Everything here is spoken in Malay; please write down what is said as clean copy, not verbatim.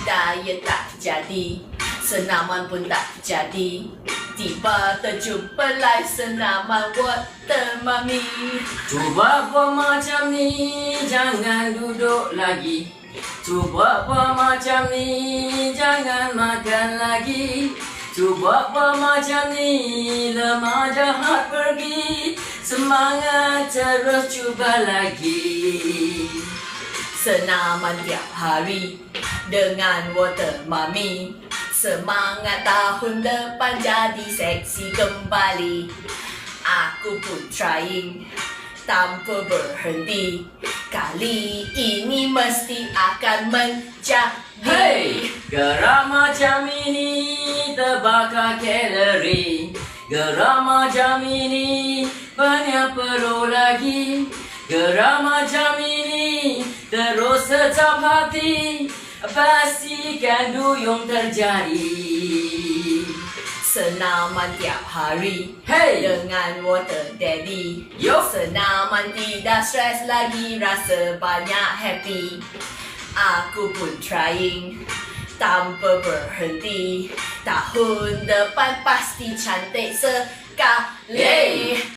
Diet tak jadi, senaman pun tak jadi. Tiba terjumpa live senaman water mami. Cuba buat macam ni, jangan duduk lagi. Cuba buat macam ni, jangan makan lagi. Cuba buat macam ni, lemah jahat pergi. Semangat terus cuba lagi. Senaman tiap hari dengan water mami. Semangat tahun depan jadi seksi kembali. Aku pun trying tanpa berhenti. Kali ini mesti akan menjadi. Hey, gerak macam ini terbakar kalori. Gerak macam ini banyak perlu lagi. Gerak macam ini terus tetap hati. Pastikan duyung terjadi. Senaman tiap hari, Hey, dengan water daddy. Yo. Senaman tidak stres lagi, rasa banyak happy. Aku pun trying tanpa berhenti. Tahun depan pasti cantik sekali.